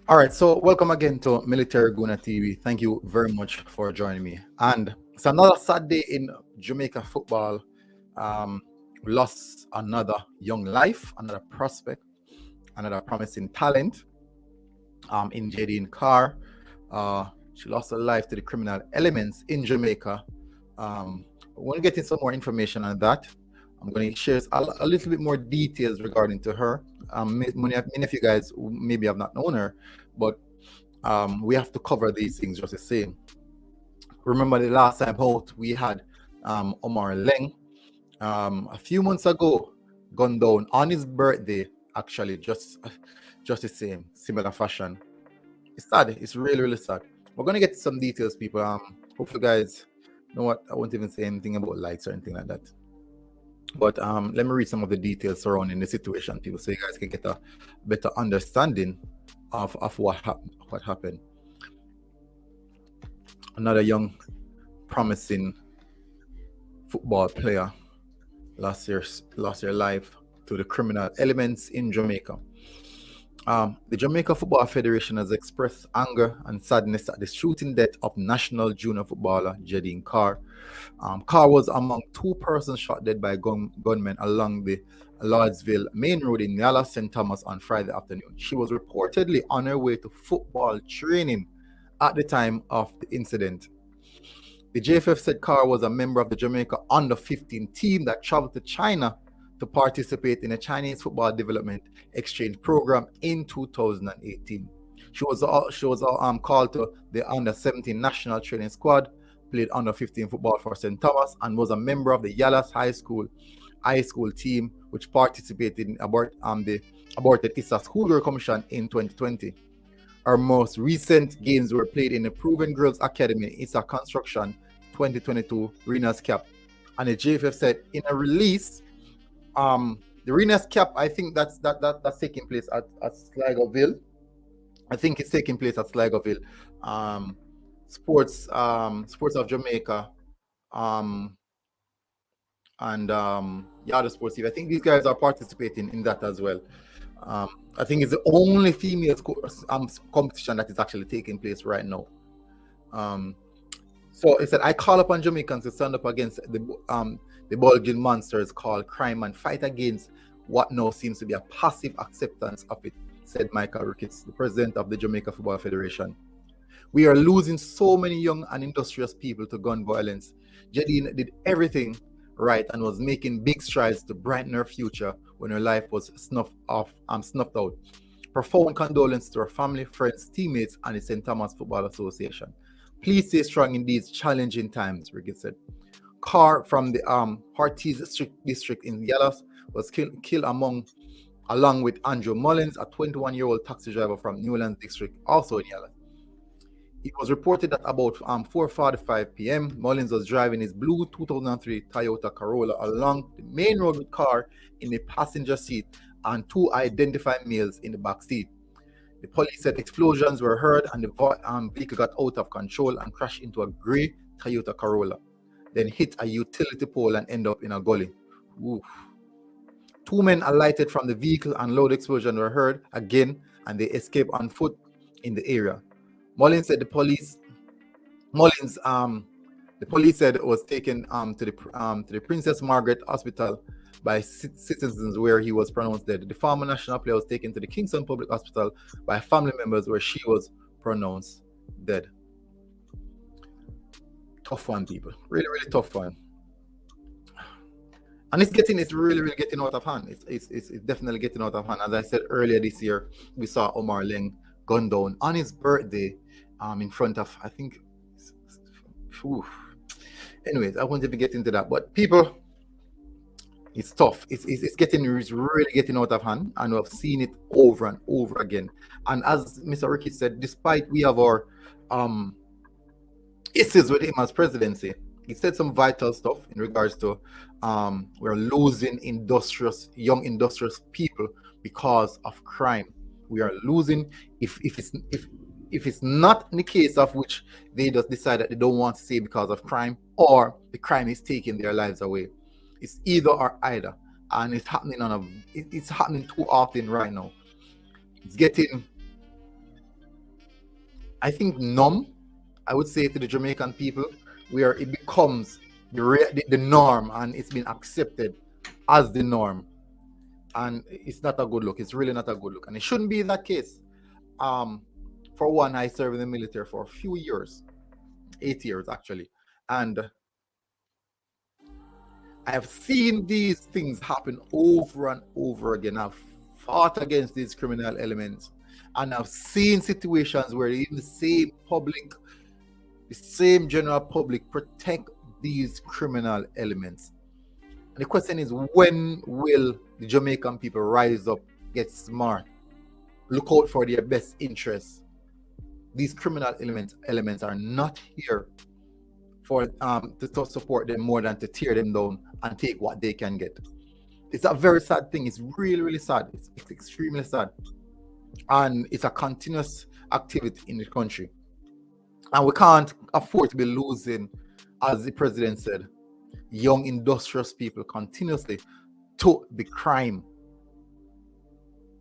All right, so welcome again to Military Guna TV. Thank you very much for joining me. And it's another sad day in Jamaica football. Um, we lost another young life, another prospect, another promising talent in Jedine Carr. She lost her life to the criminal elements in Jamaica. I want to get in some more information on that. I'm going to share a little bit more details regarding to her. Many of you guys maybe have not known her, but we have to cover these things just the same. Remember the last time out we had Omar Leng a few months ago, gone down on his birthday. Actually, just the same, similar fashion. It's sad. It's really, really sad. We're gonna get some details, people. Hope you guys know what. I won't even say anything about lights or anything like that. But let me read some of the details surrounding the situation, people, so you guys can get a better understanding of what happened. Another young, promising football player lost their life to the criminal elements in Jamaica. The Jamaica Football Federation has expressed anger and sadness at the shooting death of national junior footballer Jedine Carr. Carr was among two persons shot dead by gunmen along the Lordsville main road in Yala St. Thomas on Friday afternoon. She was reportedly on her way to football training at the time of the incident. The JFF said Carr was a member of the Jamaica under-15 team that traveled to China to participate in a Chinese football development exchange program in 2018. She was called to the under-17 national training squad, played under-15 football for St. Thomas, and was a member of the Yallahs high school team, which participated in the aborted Issa Schoolgirl Commission in 2020. Our most recent games were played in the Proven Girls Academy in Issa Construction 2022 Rena's Cap. And the JFF said in a release, the Rena's Cap, I think that's taking place at Sligoville. I think it's taking place at Sligoville. Sports of Jamaica, and the Sports TV. I think these guys are participating in that as well. I think it's the only female competition that is actually taking place right now. So it said, I call upon Jamaicans to stand up against the bulging monsters called crime and fight against what now seems to be a passive acceptance of it, said Michael Ricketts, the president of the Jamaica Football Federation. We are losing so many young and industrious people to gun violence. Jedine did everything right and was making big strides to brighten her future when her life was snuffed out. Profound condolences to her family, friends, teammates, and the St. Thomas Football Association. Please stay strong in these challenging times, Ricketts said. Carr from the Hortiz district in Yallahs was killed along with Andrew Mullins, a 21-year-old taxi driver from Newlands district, also in Yallahs. It was reported that about 4:45 p.m., Mullins was driving his blue 2003 Toyota Corolla along the main road with Carr in the passenger seat and two identified males in the back seat. The police said explosions were heard and the vehicle got out of control and crashed into a grey Toyota Corolla, then hit a utility pole and ended up in a gully. Oof. Two men alighted from the vehicle and loud explosions were heard again, and they escaped on foot in the area. Mullins said the police said was taken to the Princess Margaret Hospital by citizens where he was pronounced dead. The former national player was taken to the Kingston Public Hospital by family members where she was pronounced dead. Tough one, people. Really, really tough one. And it's really, really getting out of hand. It's definitely getting out of hand. As I said earlier this year, we saw Omar Leng gunned down on his birthday in front of, I think, anyways, I won't even get into that. But people, it's tough. It's really getting out of hand, and we've seen it over and over again. And as Mr. Ricky said, despite we have our issues with him as presidency, he said some vital stuff in regards to we're losing young industrious people because of crime. We are losing if it's not in the case of which they just decide that they don't want to say because of crime, or the crime is taking their lives away. It's either or either, and it's happening it's happening too often right now. It's getting I think numb, I would say to the Jamaican people, where it becomes the norm and it's been accepted as the norm. And it's not a good look. It's really not a good look. And it shouldn't be that case. For one, I served in the military for a few years, 8 years actually. And I have seen these things happen over and over again. I've fought against these criminal elements. And I've seen situations where even the same public, the same general public protect these criminal elements. And the question is, when will the Jamaican people rise up, get smart, look out for their best interests? These criminal elements are not here for to support them more than to tear them down and take what they can get. It's a very sad thing. It's really, really sad. It's extremely sad. And it's a continuous activity in the country. And we can't afford to be losing, as the president said, young industrious people continuously to the crime.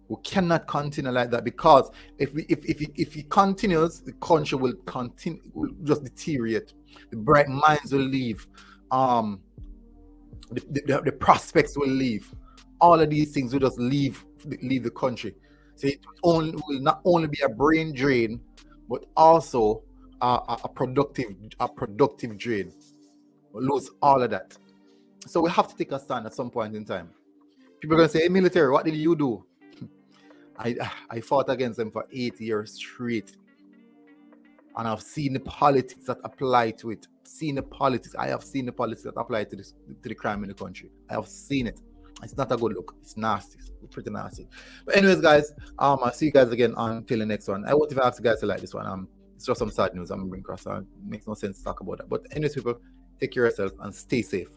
We cannot continue like that, because if it continues, the country will continue, will just deteriorate. The bright minds will leave. The prospects will leave. All of these things will just leave the country. So it will not only be a brain drain, but also a productive drain. We'll lose all of that. So we have to take a stand at some point in time. People are gonna say, "Hey, military, what did you do?" I fought against them for 8 years straight. And I've seen the politics that apply to it. I have seen the politics that apply to the crime in the country. I have seen it. It's not a good look. It's nasty. It's pretty nasty. But anyways, guys, I'll see you guys again until the next one. I won't even ask you guys to like this one. It's just some sad news I'm bringing across. It makes no sense to talk about that. But anyways, people, take care of yourself and stay safe.